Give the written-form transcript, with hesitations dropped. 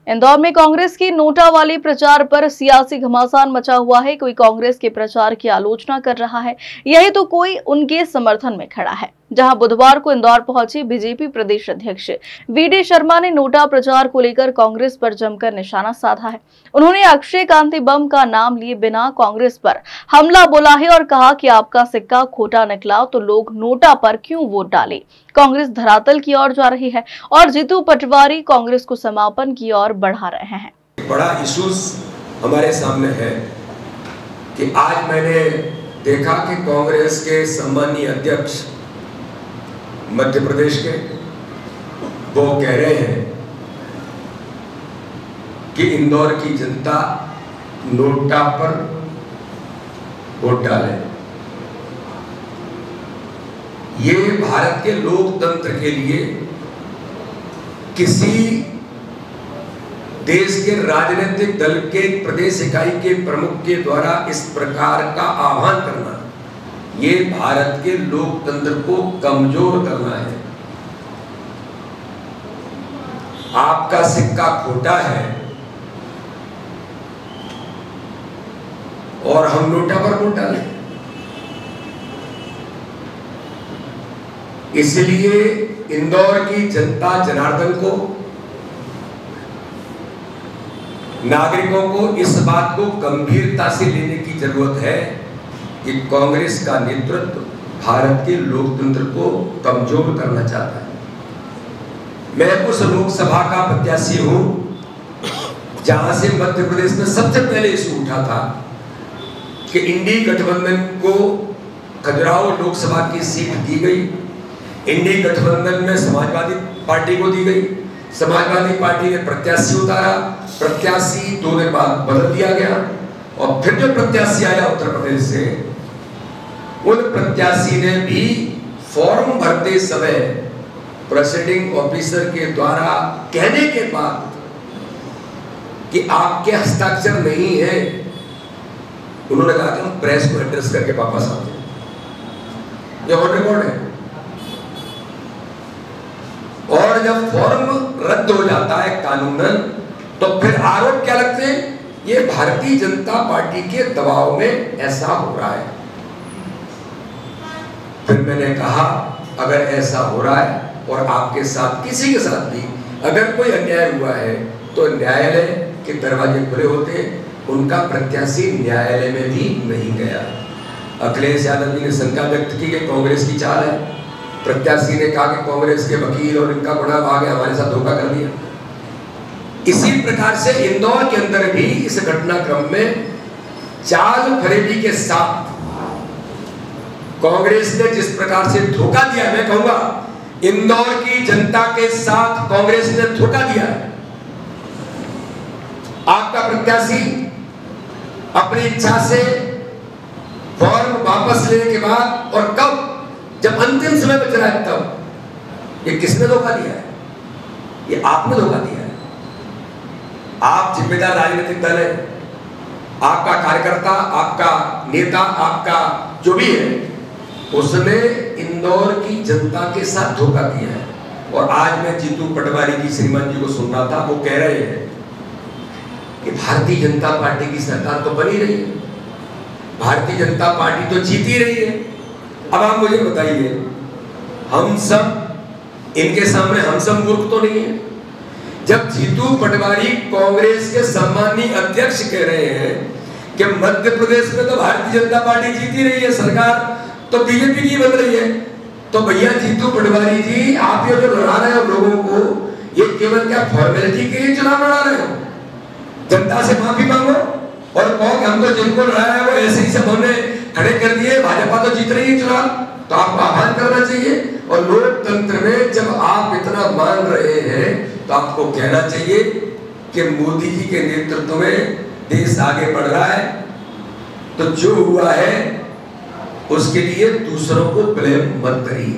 इंदौर में कांग्रेस की नोटा वाली प्रचार पर सियासी घमासान मचा हुआ है। कोई कांग्रेस के प्रचार की आलोचना कर रहा है, यही तो कोई उनके समर्थन में खड़ा है। जहां बुधवार को इंदौर पहुंची बीजेपी प्रदेश अध्यक्ष वीडी शर्मा ने नोटा प्रचार को लेकर कांग्रेस पर जमकर निशाना साधा है। उन्होंने अक्षय कांति बम का नाम लिए बिना कांग्रेस पर हमला बोला है और कहा कि आपका सिक्का खोटा निकला तो लोग नोटा पर क्यों वोट डाले। कांग्रेस धरातल की ओर जा रही है और जीतू पटवारी कांग्रेस को समापन की ओर बढ़ा रहे हैं। बड़ा इश्यूज हमारे सामने है कि आज मैंने देखा कि कांग्रेस के सम्मानीय अध्यक्ष मध्य प्रदेश के वो कह रहे हैं कि इंदौर की जनता नोटा पर वोट डाले। ये भारत के लोकतंत्र के लिए किसी देश के राजनीतिक दल के प्रदेश इकाई के प्रमुख के द्वारा इस प्रकार का आह्वान करना, ये भारत के लोकतंत्र को कमजोर करना है। आपका सिक्का खोटा है और हम नोटा पर वोट डालें। इसलिए इंदौर की जनता जनार्दन को, नागरिकों को इस बात को गंभीरता से लेने की जरूरत है कि कांग्रेस का नेतृत्व भारत के लोकतंत्र को कमजोर करना चाहता है। मैं उस लोकसभा का प्रत्याशी हूं जहां से मध्य प्रदेश में सबसे पहले इशू उठा था कि इंडी गठबंधन को खजुराहो लोकसभा की सीट दी गई। इंडी गठबंधन में समाजवादी पार्टी को दी गई। समाजवादी पार्टी ने प्रत्याशी उतारा, प्रत्याशी 2 दिन बाद बदल दिया गया और फिर जो प्रत्याशी आया उत्तर प्रदेश से, उन प्रत्याशी ने भी फॉर्म भरते समय प्रेसिडिंग ऑफिसर के द्वारा कहने के बाद कि आपके हस्ताक्षर नहीं है, उन्होंने कहा कि हम प्रेस को एड्रेस करके वापस आते हैं। ये ऑन रिकॉर्ड है। और जब फॉर्म रद्द हो जाता है कानूनन, तो फिर आरोप क्या लगते हैं? ये भारतीय जनता पार्टी के दबाव में ऐसा हो रहा है। फिर मैंने कहा अगर ऐसा हो रहा है और आपके साथ किसी के साथ भी अगर कोई अन्याय हुआ है तो न्यायालय के दरवाजे खुले होते हैं। उनका प्रत्याशी न्यायालय में भी नहीं गया। अखिलेश यादव जी ने शंका व्यक्त की कि कांग्रेस की चाल है। प्रत्याशी ने कहा कि कांग्रेस के वकील और इनका बड़ा भाग है, हमारे साथ धोखा कर दिया। इसी प्रकार से इंदौर के अंदर भी इस घटनाक्रम में चाल फरेबी के साथ कांग्रेस ने जिस प्रकार से धोखा दिया, मैं कहूंगा इंदौर की जनता के साथ कांग्रेस ने धोखा दिया है। आपका प्रत्याशी अपनी इच्छा से फॉर्म वापस लेने के बाद और कब, जब अंतिम समय बच रहा है तब, ये किसने धोखा दिया है? ये आपने धोखा दिया है। आप जिम्मेदार राजनीतिक दल है, आपका कार्यकर्ता, आपका नेता, आपका जो भी है, उसने इंदौर की जनता के साथ धोखा किया है। और आज मैं जीतू पटवारी जी श्रीमान जी को सुन रहा था, वो कह रहे हैं कि भारतीय जनता पार्टी की सरकार तो बनी रही है, भारतीय जनता पार्टी तो जीती रही है। अब आप मुझे बताइए, हम सब इनके सामने हम सब मूर्ख तो नहीं है? जब जीतू पटवारी कांग्रेस के सम्मानीय अध्यक्ष कह रहे हैं कि मध्य प्रदेश में तो भारतीय जनता पार्टी जीती रही है, सरकार तो बीजेपी की बन रही है, तो भैया जीतू पटवारी जी, आप ये जो लड़ा रहे हो लोगों को, ये केवल क्या फॉर्मेलिटी के लिए चुनाव लड़ा रहे हो? जनता से माफी मांगो और कहो कि हम तो जिनको लड़ा है वो ऐसे ही सब हमने खड़े कर दिए, भाजपा तो जीत रही है चुनाव, तो आपको आह्वान करना चाहिए। और लोकतंत्र में जब आप इतना मान रहे हैं तो आपको कहना चाहिए कि मोदी जी के नेतृत्व में देश आगे बढ़ रहा है, तो जो हुआ है उसके लिए दूसरों को ब्लेम मत करिए।